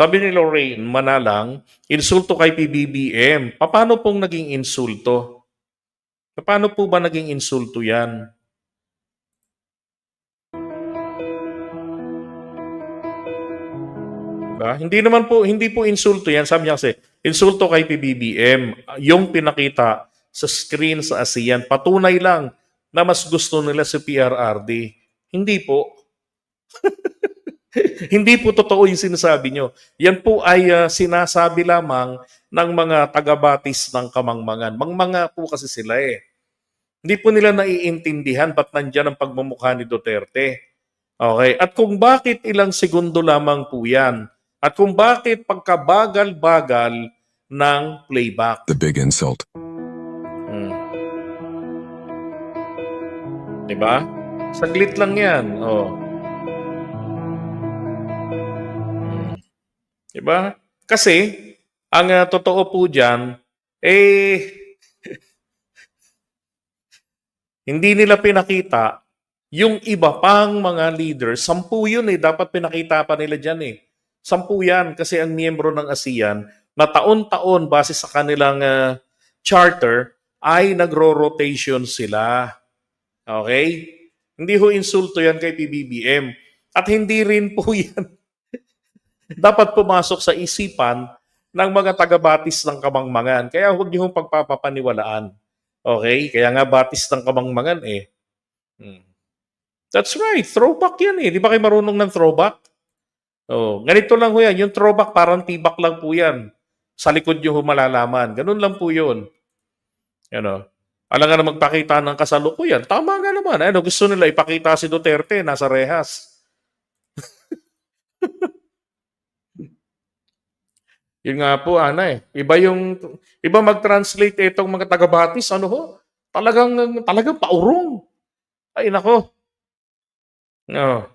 Sabi ni Lorraine Manalang, insulto kay PBBM. Paano pong naging insulto? Paano po ba naging insulto yan? Diba? Hindi po insulto yan. Sabi niya kasi, insulto kay PBBM. Yung pinakita sa screen sa ASEAN, patunay lang na mas gusto nila si PRRD. Hindi po. Hindi po totoo yung sinasabi nyo. Yan po ay sinasabi lamang ng mga taga-batis ng Kamangmangan. Mangmanga po kasi sila eh. Hindi po nila naiintindihan ba't nandyan ang pagmumukha ni Duterte. Okay? At kung bakit ilang segundo lamang po yan. At kung bakit pagkabagal-bagal ng playback. The big insult. Hmm. Diba? Saglit lang yan. Oh. Diba? Kasi, ang totoo po dyan, hindi nila pinakita yung iba pang mga leaders. 10 yun eh. Dapat pinakita pa nila dyan eh. 10 yan kasi ang miyembro ng ASEAN na taon-taon base sa kanilang charter ay nagro-rotation sila. Okay? Hindi ho insulto yan kay PBBM. At hindi rin po yan dapat pumasok sa isipan ng mga taga-batis ng Kamangmangan. Kaya huwag niyo pagpapapaniwalaan. Okay? Kaya nga batis ng Kamangmangan eh. That's right. Throwback yan eh. Di ba kayo marunong ng throwback? Oh, ganito lang ho yan. Yung throwback parang tibak lang po yan. Sa likod yung malalaman. Ganun lang po yun. Ano? Alam nga na magpakita ng kasalukuyan. Tama nga naman. Ano, gusto nila ipakita si Duterte nasa rehas. Yun nga po, Ana eh. Iba mag-translate itong mga taga-batis, ano ho? Talagang paurong. Ay, nako. No.